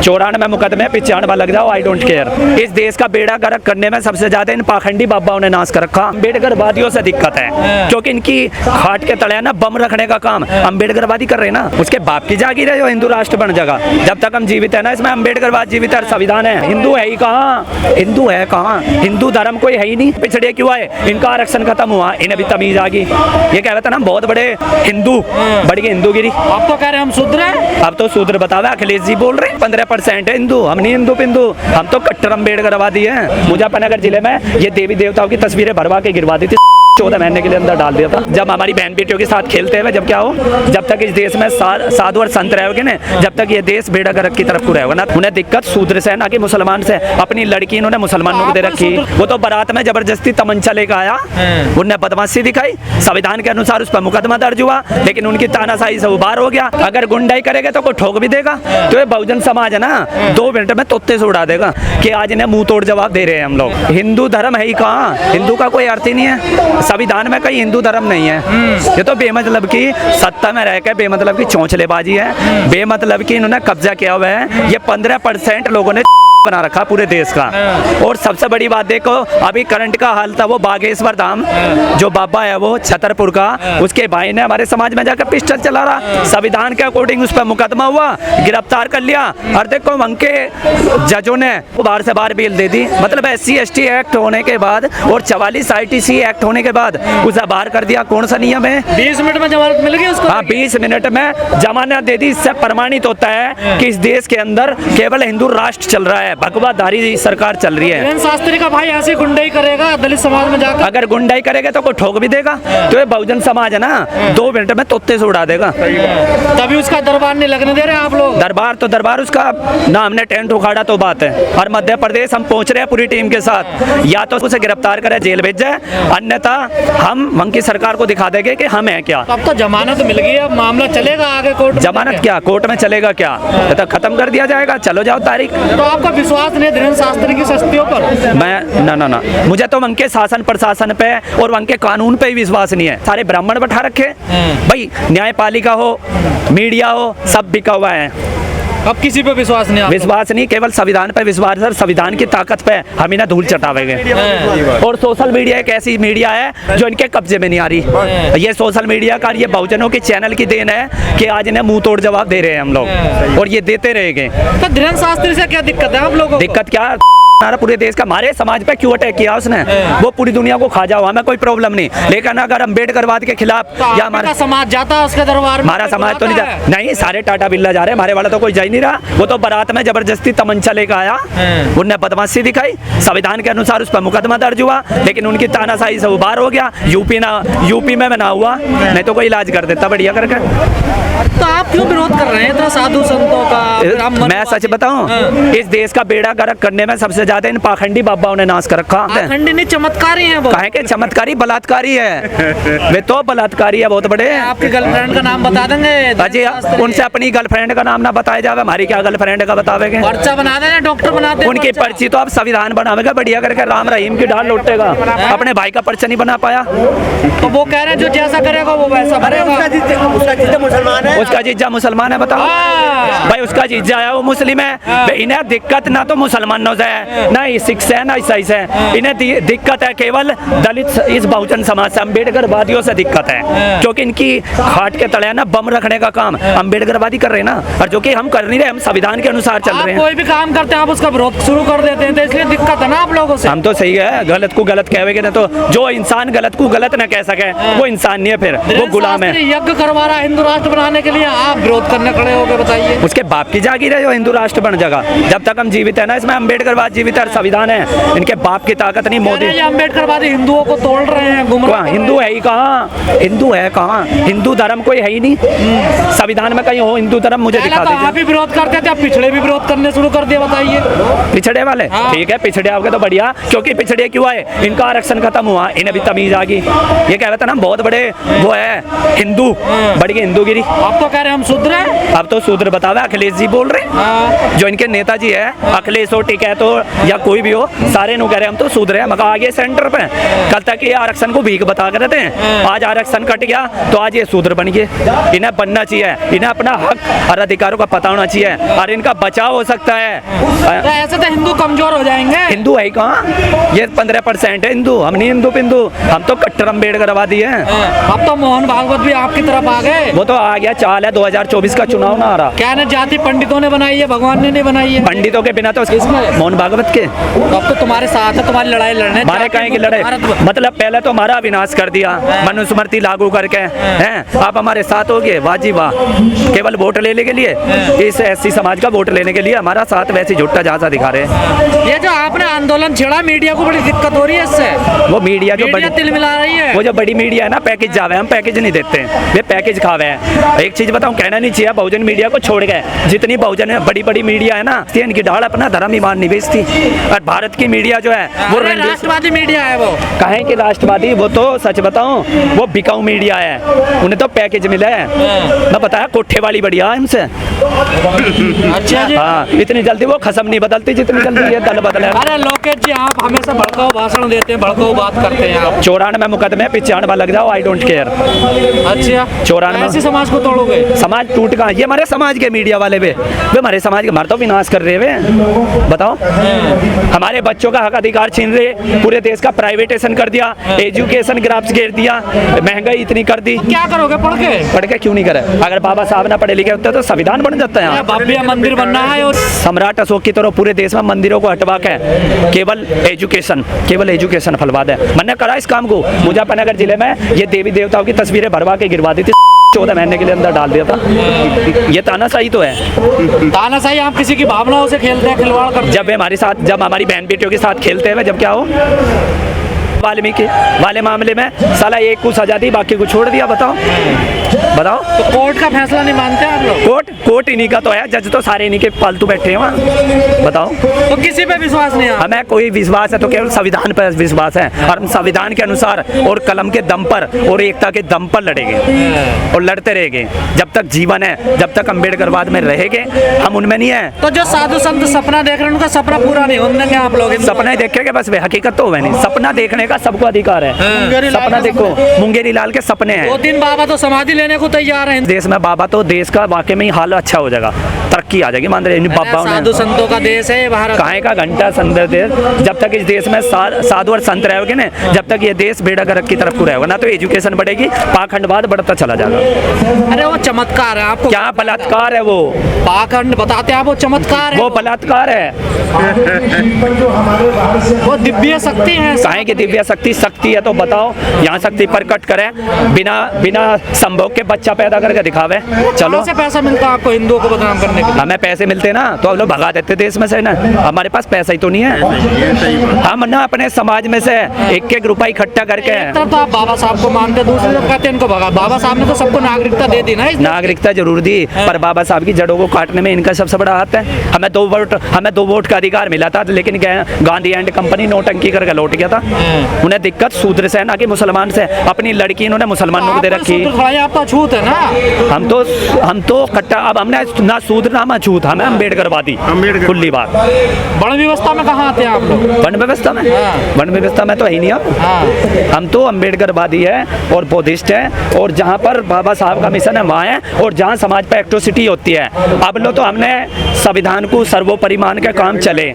94 मुकदमे 95 लग जाओ, आई डोंट केयर। इस देश का बेड़ा गर्क करने में सबसे ज्यादा इन पाखंडी बाबाओं ने नाश कर रखा। अम्बेडकरवादियों से दिक्कत है क्योंकि इनकी खाट के तले ना बम रखने का काम अम्बेडकरवादी कर रहे हैं ना। उसके बाप की जागीर है जो हिंदू राष्ट्र बन जाएगा। जब तक हम जीवित है ना, इसमें अम्बेडकरवाद जीवित है, संविधान है। हिंदू है ही कहाँ, हिंदू है कहाँ, हिंदू धर्म कोई है ही नहीं। पिछड़े क्यों आए, इनका आरक्षण खत्म हुआ, इन्हें भी तमीज आ गई। ये कह रहे थे ना बहुत बड़े हिंदू, बड़ी हिंदूगिरी। अब तो कह रहे हम शूद्र हैं। अब तो शूद्र बतावे अखिलेश जी बोल रहे हैं 15% है हिंदू, हम नहीं हिंदू पिंदू, हम तो कट्टर अम्बेडकरवादी हैं। मुजफ्फरनगर जिले में ये देवी देवताओं की तस्वीरें भरवा के गिरवा दी थी, 14 महीने के लिए अंदर डाल दिया था। जब हमारी बहन बेटियों के साथ खेलते हुए जब क्या हो, जब तक इस देश में साधु और संत रहोगे ना, जब तक ये देश बेड़ा गर्क की तरफ को रहेगा ना, उन्हें दिक्कत शूद्र से ना कि मुसलमान से। अपनी लड़की इन्होंने मुसलमानों को दे रखी, वो तो बारात में जबरदस्ती तमंचा लेकर आया, उन्हें बदमाशी दिखाई, संविधान के अनुसार उस पर मुकदमा दर्ज हुआ, लेकिन उनकी तानाशाही से उबार हो गया। अगर गुंडाई करेगा तो कोई ठोक भी देगा। तो ये बहुजन समाज है ना, 2 मिनट में तोते से उड़ा देगा कि आज इन्हें मुंह तोड़ जवाब दे रहे हैं हम लोग। हिंदू धर्म है ही कहाँ, हिंदू का कोई अर्थ ही नहीं है, संविधान में कहीं हिंदू धर्म नहीं है। ये तो बेमतलब की सत्ता में रहकर बेमतलब की चौंचलेबाजी है, बेमतलब की इन्होंने कब्जा किया हुआ है। ये 15% लोगों ने बना रखा पूरे देश का। और सबसे बड़ी बात देखो, अभी करंट का हाल था वो बागेश्वर धाम जो बाबा है वो छतरपुर का, उसके भाई ने हमारे समाज में जाकर पिस्टल चला रहा, संविधान के अकॉर्डिंग उस पर मुकदमा हुआ, गिरफ्तार कर लिया। और देखो वहां के जजों ने बाहर से बाहर बेल दे दी। मतलब SC/ST एक्ट होने के बाद और 44 ITC एक्ट होने के बाद उसे बाहर कर दिया। कौन सा नियम है? 20 मिनट में जमानत मिल गई उसको। हाँ, 20 मिनट में जमानत दे दी। इससे प्रमाणित होता है कि इस देश के अंदर केवल हिंदू राष्ट्र चल रहा है, भगवाधारी सरकार चल रही है। धीरेन्द्र शास्त्री का भाई ऐसे गुंडाई करेगा दलित समाज में जाकर, अगर गुंडाई करेगा तो कोई ठोक भी देगा। तो ये बहुजन समाज है ना, 2 मिनट में तोते से उड़ा देगा। तभी उसका दरबार नहीं लगने दे रहे आप लोग। दरबार तो दरबार, उसका ना हमने टेंट उखाड़ा तो बात है। और मध्य प्रदेश हम पहुंच रहे हैं पूरी टीम के साथ, या तो उसे गिरफ्तार करे, जेल भेज जाए, अन्यथा हम वहां की सरकार को दिखा देंगे कि हम हैं क्या। अब तो जमानत मिल गई, अब मामला चलेगा आगे कोर्ट में। जमानत क्या, कोर्ट में चलेगा क्या, तो खत्म कर दिया जाएगा। चलो जाओ तारीख। तो आपका विश्वास नहीं धीरेन्द्र शास्त्री की शक्तियों पर? मैं ना मुझे तो वहां के शासन प्रशासन पे और वहां के कानून पे ही विश्वास नहीं है। सारे ब्राह्मण बैठा रखे भाई, न्यायपालिका हो, मीडिया हो, सब बिका हुआ है। अब किसी पे विश्वास नहीं? विश्वास नहीं, केवल संविधान पे विश्वास है। संविधान की ताकत पे हम इन्हें धूल चटावेंगे। और सोशल मीडिया एक ऐसी मीडिया है जो इनके कब्जे में नहीं आ रही। ये सोशल मीडिया का, ये बहुजनों के चैनल की देन है कि आज इन्हें मुंह तोड़ जवाब दे रहे हैं हम लोग, और ये देते रहेंगे। तो धीरेन्द्र शास्त्री से क्या दिक्कत है आप लोगों को? दिक्कत क्या, पूरे देश का, हमारे समाज पे क्यों अटैक किया उसने, वो पूरी दुनिया को खा जाओ, हमें कोई प्रॉब्लम नहीं। लेकिन अगर अम्बेडकरवाद के खिलाफ तो या हमारा समाज जाता है उसके दरबार में? हमारा समाज तो नहीं, सारे टाटा बिरला जा रहे हैं, हमारे वाला तो कोई जा ही नहीं रहा। वो तो बारात में जबरदस्ती तमंचा लेकर आया, उन्हें बदमाशी दिखाई, संविधान के अनुसार उस पर मुकदमा दर्ज हुआ, लेकिन उनकी तानाशाही से उबार हो गया। यूपी में ना हुआ, नहीं तो कोई इलाज कर देता बढ़िया करके। तो आप क्यों विरोध कर रहे हैं इतना साधु संतों का? मैं सच बताऊं, इस देश का बेड़ा गर्क करने में सबसे ज्यादा इन पाखंडी बाबाओं ने नाश कर रखा। पाखंडी नहीं, चमत्कारी हैं वो। कहे के चमत्कारी, बलात्कारी है वे तो, बलात्कारी है बहुत बड़े। आपकी गर्लफ्रेंड का नाम बता देंगे? अजय, उनसे अपनी गर्लफ्रेंड का नाम ना बताया जावे, हमारी क्या गर्लफ्रेंड का बतावेंगे? पर्चा बना देना, डॉक्टर बना दे। उनकी पर्ची तो आप संविधान बनावेगा बढ़िया करके, राम रहीम की डाल लौटेगा। अपने भाई का पर्चा नहीं बना पाया, तो वो कह रहे हैं जो जैसा करेगा वो वैसा भरेगा। उसका जीजा मुसलमान है, उसका जीजा मुसलमान है, बताओ भाई, उसका जीजा है वो मुस्लिम है। इन्हें दिक्कत ना तो मुसलमानों से है, ना सिख से, ना ईसाई से, इन्हें दिक्कत है केवल दलित, इस बहुजन समाज से, अम्बेडकरवादियों से दिक्कत है। क्योंकि इनकी खाट के तले ना बम रखने का काम अम्बेडकरवादी कर रहे हैं ना, और जो कि हम कर नहीं रहे, हम संविधान के अनुसार चल रहे हैं। कोई भी काम करते हैं आप उसका विरोध शुरू कर देते हैं, तो इसलिए दिक्कत है ना आप लोगों से। हम तो सही है, गलत को गलत कहेंगे ना, तो जो इंसान गलत को गलत न कह सके वो इंसान नहीं है, फिर वो गुलाम है। यज्ञ करवा रहा है हिंदू राष्ट्र बनाने के लिए, आप विरोध करने खड़े हो गए, बताइए। उसके बाप की जागीर है जो हिंदू राष्ट्र बन जाएगा। जब तक हम जीवित है ना, इसमें अम्बेडकरवाद जीवित है, संविधान है, इनके बाप की ताकत नहीं। मोदी अम्बेडकरवादी हिंदुओं को तोड़ रहे हैं, गुमराह। हिंदू है ही कहाँ, हिंदू है कहाँ, हिंदू धर्म कोई है ही नहीं। संविधान में कहीं हो हिंदू धर्म, मुझे दिखा दीजिए। आप भी विरोध करते थे, पिछड़े भी विरोध करने शुरू कर दिया, बताइए। पिछड़े वाले ठीक है, पिछड़े आओगे तो बढ़िया, क्योंकि पिछड़े क्यों आए, इनका आरक्षण खत्म हुआ, इन्हें भी तमीज आ गई। ये कह रहे थे ना बहुत बड़े वो है हिंदू, बड़ी हिंदूगिरी। आप तो कह रहे हैं हम शूद्र हैं। अब तो शूद्र बतावे अखिलेश जी बोल रहे हैं। हाँ। जो इनके नेताजी है अखिलेश हो टिकैत हो या कोई भी हो, सारे नु कह रहे हैं हम तो शूद्र हैं। मगर आगे सेंटर पे कल तक ये आरक्षण को भीख बता कर रहते हैं, आज आरक्षण कट गया तो आज ये शूद्र बन गए। इन्हें बनना चाहिए, इन्हें अपना हक और अधिकारों का पता होना चाहिए और इनका बचाव हो सकता है। तो ऐसे तो हिंदू कमजोर हो जाएंगे। हिंदू है कहाँ, ये 15% है हिंदू, हम नहीं हिंदू पिंदू, हम तो कट्टर अम्बेडकरवादी हैं। अब तो मोहन भागवत भी आपकी तरफ आ गए। वो तो आ गया, चाल है 2024 का चुनाव ना आ रहा। क्या ना जाति पंडितों ने बनाई है, भगवान ने नहीं बनाई है। पंडितों के बिना तो किसमें? मोहन भागवत के। तो अब तो तुम्हारे साथ है, तुम्हारी लड़ाई लड़ने। हमारे कहीं की लड़ाई, मतलब पहले तो हमारा विनाश कर दिया मनुस्मृति लागू करके, हैं आप हमारे साथ हो गए, वाह जी वाह। केवल वोट लेने के लिए, इस एससी समाज का वोट लेने के लिए हमारा साथ वैसे झुट्टा झांसा दिखा रहे हैं। ये जो आपने आंदोलन छेड़ा, मीडिया को बड़ी दिक्कत हो रही है इससे। वो मीडिया जो मीडिया तिल मिला रही है। वो जो बड़ी मीडिया है ना, पैकेज जावे, हम पैकेज नहीं देते हैं, वे पैकेज खावे हैं। एक चीज बताऊं, कहना नहीं चाहिए, बहुजन मीडिया को छोड़ गए, जितनी बहुजन है बड़ी बड़ी मीडिया है ना, इनकी डाल अपना धर्म ईमान नहीं बेचती। और भारत की मीडिया जो है वो राष्ट्रवादी मीडिया है। वो कहे कि राष्ट्रवादी, वो तो सच बताऊं वो बिकाऊ मीडिया है, उन्हें तो पैकेज मिला है। मैं बताया कोठे वाली बढ़िया है हमसे। अच्छा जी। हाँ, इतनी जल्दी वो खसम नहीं बदलती जितनी जल्दी ये दल बदले। अरे लोकेश जी, आप हमेशा भड़काऊ भाषण देते हैं, भड़काऊ बात करते हैं आप। 94 मुकदमे 95 लग जाओ, आई डोंट केयर। अच्छा, 94 ऐसे समाज को तोड़ोगे। समाज टूट कहाँ, ये हमारे समाज के मीडिया वाले वे हमारे समाज के, हमारा तो विनाश कर रहे वे। बताओ, हमारे बच्चों का हक अधिकार छीन रहे, पूरे देश का प्राइवेटेशन कर दिया, एजुकेशन ग्राफ्स घेर दिया, महंगाई इतनी कर दी। क्या करोगे पढ़ के? पढ़ के क्यों नहीं करे? अगर बाबा साहब ना पढ़े लिखे होते तो संविधान बन जाता है। भव्य मंदिर बनना है और सम्राट अशोक की तरह पूरे देश में मंदिरों को हटवा के केवल एजुकेशन फैलवा दे। मैंने करा इस काम को, मुजफ्फरनगर जिले में ये देवी देवताओं की तस्वीरें भरवा के गिरवा दी थी, 14 महीने के लिए अंदर डाल दिया था। ये तानाशाही तो है। तानाशाही, आप किसी की भावनाओं से खेलते हैं, खिलवाड़ करते हैं। जब वे हमारे साथ, जब हमारी बहन बेटियों के साथ खेलते हैं, जब क्या हो वाल्मीकि वाले मामले में साला एक को सजा दी, बाकी को छोड़ दिया। बताओ तो कोर्ट का फैसला नहीं मानते आप लोग? कोर्ट इन्हीं का तो है, जज तो सारे इन्हीं के फालतू बैठे हैं वहाँ। बताओ, तो किसी पे विश्वास नहीं है? हमें कोई विश्वास है तो केवल संविधान पर विश्वास है, और हम संविधान के अनुसार और कलम के दम पर और एकता के दम पर लड़ेंगे और लड़ते रहेंगे जब तक जीवन है, जब तक अम्बेडकरवाद में रहेंगे, हम उनमें नहीं है। तो जो साधु संत सपना देख रहे हैं, उनका सपना पूरा नहीं होने देंगे आप लोग? सपना देखेंगे बस, वे हकीकत तो हुए नहीं। सपना देखने का सबको अधिकार है। सपना देखो, मुंगेरी लाल के सपने हैं। 2-3 बाबा तो समाधि लेने को तैयार है देश में बाबा, तो देश का वाकई में ही हाल अच्छा हो जाएगा, तरक्की आ जाएगी। मान रहे बाबा, साधु संतों का देश है भारत। कहाँ का घंटा संदर देश, जब तक इस देश में साधु और संत रहेंगे ना, जब तक ये देश बेड़ा गर्क की तरफ को रहेगा ना, तो एजुकेशन बढ़ेगी, पाखंडवाद बढ़ता चला जाएगा। अरे वो चमत्कार है, आपको क्या बलात्कार है वो? पाखंड बताते हैं आप, वो चमत्कार है, वो बलात्कार है। वो दिव्य शक्ति है। कहें कि दिव्य शक्ति है तो बताओ, यहाँ शक्ति प्रकट करें, बिना संभोग के बच्चा पैदा करके दिखावे। चलो, से पैसा मिलता है आपको हिंदुओं को बदनाम करने के लिए? हमें पैसे मिलते ना तो हम लोग भगा देते देश में से ना, हमारे पास पैसा ही तो नहीं है। हम ना अपने समाज में से एक रुपया इकट्ठा करके, एक तरफ तो आप बाबा साहब को मानते हैं, दूसरी तरफ कहते हैं इनको भगा। बाबा साहब ने तो सबको नागरिकता दे दी ना। नागरिकता जरूर दी, पर बाबा साहब की जड़ों को काटने में इनका सबसे बड़ा हाथ है। हमें 2 वोट का अधिकार मिला था, लेकिन गांधी एंड कंपनी नोटंकी करके लौट गया था। उन्हें दिक्कत शूद्र से ना कि मुसलमान से। अपनी लड़की इन्होंने मुसलमानों को दे रखी। आपका छूत है ना। हम तो कट्टा, अब हमने ना शूद्र ना अछूत, हमें अम्बेडकरवादी, खुली बात। वन व्यवस्था में कहाँ आते हैं आप लोग? वन व्यवस्था में, वन व्यवस्था में तो है ही नहीं हम तो अम्बेडकरवादी है और बौद्धिस्ट है, और जहाँ पर बाबा साहब का मिशन है वहाँ है, और जहाँ समाज पर एक्ट्रोसिटी होती है। अब लो तो हमने संविधान को सर्वोपरि मान के काम चले।